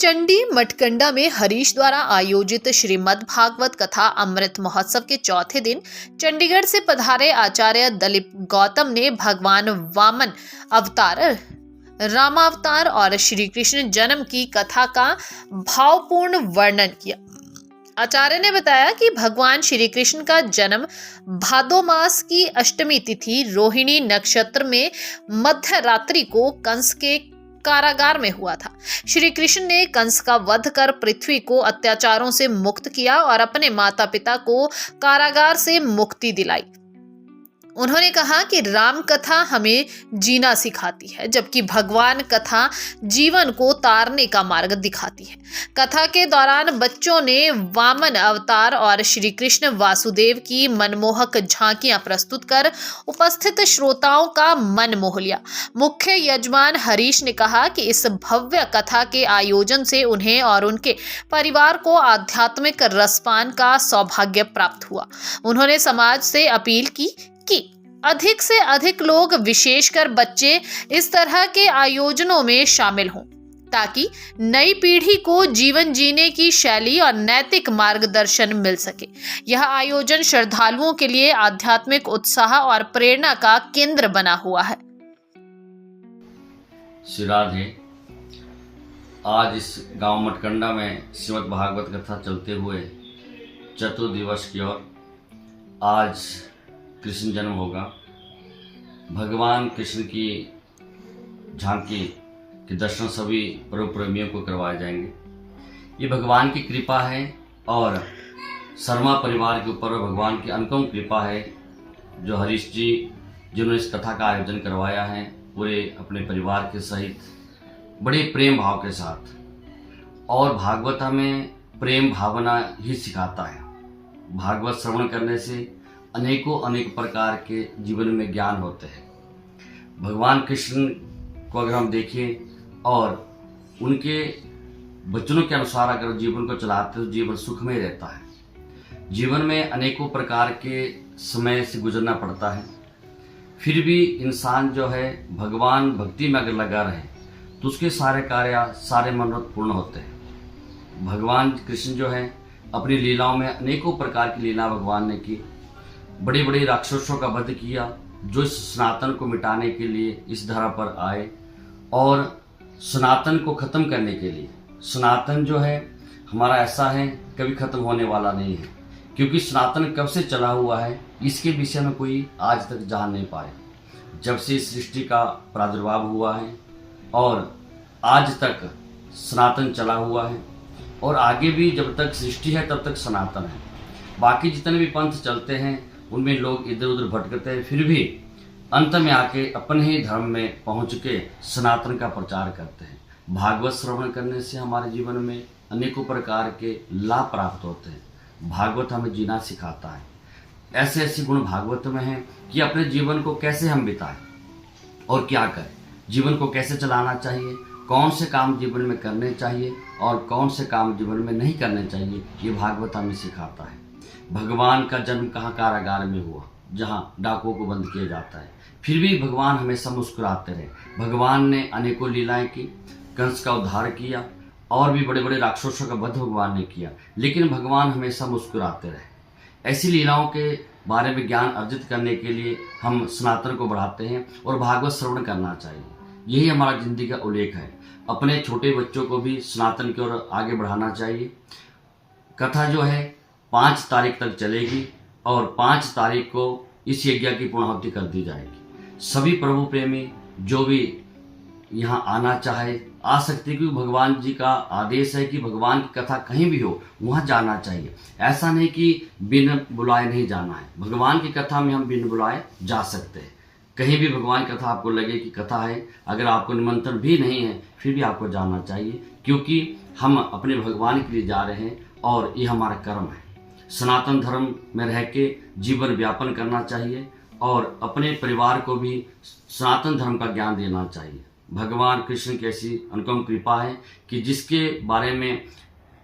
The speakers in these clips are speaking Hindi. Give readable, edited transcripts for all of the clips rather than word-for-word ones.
चंडी मठकंडा में हरीश द्वारा आयोजित श्रीमद् भागवत कथा अमृत महोत्सव के चौथे दिन चंडीगढ़ से पधारे आचार्य दिलीप गौतम ने भगवान वामन अवतार, रामावतार और श्री कृष्ण जन्म की कथा का भावपूर्ण वर्णन किया। आचार्य ने बताया कि भगवान श्री कृष्ण का जन्म भादो मास की अष्टमी तिथि रोहिणी नक्षत्र में मध्य रात्रि को कंस के कारागार में हुआ था। श्री कृष्ण ने कंस का वध कर पृथ्वी को अत्याचारों से मुक्त किया और अपने माता पिता को कारागार से मुक्ति दिलाई। उन्होंने कहा कि राम कथा हमें जीना सिखाती है, जबकि भगवान कथा जीवन को तारने का मार्ग दिखाती है। कथा के दौरान बच्चों ने वामन अवतार और श्री कृष्ण वासुदेव की मनमोहक झांकियां प्रस्तुत कर उपस्थित श्रोताओं का मन मोह लिया। मुख्य यजमान हरीश ने कहा कि इस भव्य कथा के आयोजन से उन्हें और उनके परिवार को आध्यात्मिक रसपान का सौभाग्य प्राप्त हुआ। उन्होंने समाज से अपील की कि अधिक से अधिक लोग, विशेषकर बच्चे, इस तरह के आयोजनों में शामिल हों ताकि नई पीढ़ी को जीवन जीने की शैली और नैतिक मार्गदर्शन मिल सके। यह आयोजन श्रद्धालुओं के लिए आध्यात्मिक उत्साह और प्रेरणा का केंद्र बना हुआ है। श्री राधे। आज इस गांव मटकंडा में श्रीमद् भागवत कथा चलते हुए चतुर्दिवस की ओर आज कृष्ण जन्म होगा। भगवान कृष्ण की झांकी के दर्शन सभी प्रभु प्रेमियों को करवाए जाएंगे। ये भगवान की कृपा है और शर्मा परिवार के ऊपर भगवान की अनुपम कृपा है, जो हरीश जी जिन्होंने इस कथा का आयोजन करवाया है पूरे अपने परिवार के सहित बड़े प्रेम भाव के साथ। और भागवत हमें प्रेम भावना ही सिखाता है। भागवत श्रवण करने से अनेक प्रकार के जीवन में ज्ञान होते हैं। भगवान कृष्ण को अगर हम देखें और उनके वचनों के अनुसार अगर जीवन को चलाते तो जीवन सुखमय रहता है। जीवन में अनेकों प्रकार के समय से गुजरना पड़ता है, फिर भी इंसान जो है भगवान भक्ति में अगर लगा रहे तो उसके सारे कार्य, सारे मनोरथ पूर्ण होते हैं। भगवान कृष्ण जो है अपनी लीलाओं में अनेकों प्रकार की लीला भगवान ने की। बड़े बड़े राक्षसों का वध किया जो इस सनातन को मिटाने के लिए इस धरा पर आए और सनातन को ख़त्म करने के लिए। सनातन जो है हमारा ऐसा है कभी ख़त्म होने वाला नहीं है, क्योंकि सनातन कब से चला हुआ है इसके विषय में कोई आज तक जान नहीं पाए। जब से इस सृष्टि का प्रादुर्भाव हुआ है और आज तक सनातन चला हुआ है और आगे भी जब तक सृष्टि है तब तक सनातन है। बाकी जितने भी पंथ चलते हैं उनमें लोग इधर उधर भटकते हैं, फिर भी अंत में आके अपने ही धर्म में पहुंच के सनातन का प्रचार करते हैं। भागवत श्रवण करने से हमारे जीवन में अनेकों प्रकार के लाभ प्राप्त होते हैं। भागवत हमें जीना सिखाता है। ऐसे ऐसे गुण भागवत में हैं कि अपने जीवन को कैसे हम बिताएं और क्या करें, जीवन को कैसे चलाना चाहिए, कौन से काम जीवन में करने चाहिए और कौन से काम जीवन में नहीं करने चाहिए, ये भागवत हमें सिखाता है। भगवान का जन्म कहाँ कारागार में हुआ, जहाँ डाकुओं को बंद किया जाता है, फिर भी भगवान हमेशा मुस्कुराते रहे। भगवान ने अनेकों लीलाएं की, कंस का उद्धार किया और भी बड़े बड़े राक्षसों का वध भगवान ने किया, लेकिन भगवान हमेशा मुस्कुराते रहे। ऐसी लीलाओं के बारे में ज्ञान अर्जित करने के लिए हम सनातन को बढ़ाते हैं और भागवत श्रवण करना चाहिए। यही हमारा जिंदगी का उल्लेख है। अपने छोटे बच्चों को भी सनातन की ओर आगे बढ़ाना चाहिए। कथा जो है 5 तारीख तक चलेगी और 5 तारीख को इस यज्ञ की पूर्णाहुति कर दी जाएगी। सभी प्रभु प्रेमी जो भी यहाँ आना चाहे आ सकते, क्योंकि भगवान जी का आदेश है कि भगवान की कथा कहीं भी हो वहाँ जाना चाहिए। ऐसा नहीं कि बिन बुलाए नहीं जाना है। भगवान की कथा में हम बिन बुलाए जा सकते हैं। कहीं भी भगवान की कथा आपको लगे कि कथा है, अगर आपको निमंत्रण भी नहीं है फिर भी आपको जाना चाहिए, क्योंकि हम अपने भगवान के लिए जा रहे हैं और ये हमारा कर्म है। सनातन धर्म में रह के जीवन व्यापन करना चाहिए और अपने परिवार को भी सनातन धर्म का ज्ञान देना चाहिए। भगवान कृष्ण की ऐसी अनुपम कृपा है कि जिसके बारे में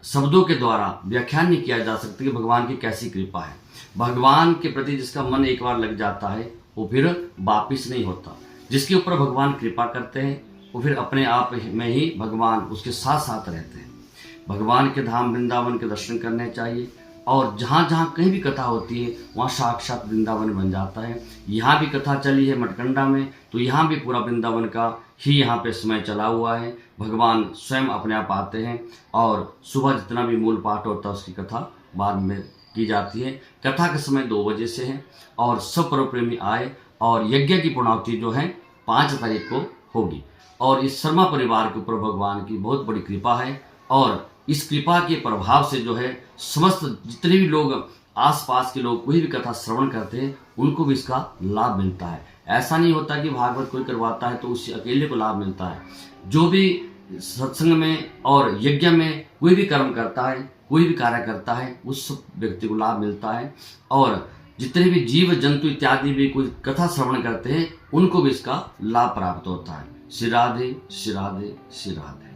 शब्दों के द्वारा व्याख्यान नहीं किया जा सकता कि भगवान की कैसी कृपा है। भगवान के प्रति जिसका मन एक बार लग जाता है वो फिर वापिस नहीं होता। जिसके ऊपर भगवान कृपा करते हैं वो फिर अपने आप में ही भगवान उसके साथ साथ रहते हैं। भगवान के धाम वृंदावन के दर्शन करने चाहिए, और जहाँ जहाँ कहीं भी कथा होती है वहाँ साक्षात वृंदावन बन जाता है। यहाँ भी कथा चली है मटकंडा में, तो यहाँ भी पूरा वृंदावन का ही यहाँ पे समय चला हुआ है। भगवान स्वयं अपने आप आते हैं, और सुबह जितना भी मूल पाठ होता है उसकी कथा बाद में की जाती है। कथा का समय 2 बजे से है, और सब पर्व प्रेमी आए, और यज्ञ की पूर्णाहुति जो है 5 तारीख को होगी। और इस शर्मा परिवार के ऊपर भगवान की बहुत बड़ी कृपा है, और इस कृपा के प्रभाव से जो है समस्त जितने भी लोग आसपास के लोग कोई भी कथा श्रवण करते हैं उनको भी इसका लाभ मिलता है। ऐसा नहीं होता कि भागवत कोई करवाता है तो उससे अकेले को लाभ मिलता है। जो भी सत्संग में और यज्ञ में कोई भी कर्म करता है, कोई भी कार्य करता है, उस व्यक्ति को लाभ मिलता है। और जितने भी जीव जंतु इत्यादि भी कोई कथा श्रवण करते हैं उनको भी इसका लाभ प्राप्त होता है। श्री राधे श्री राधे श्री राधे।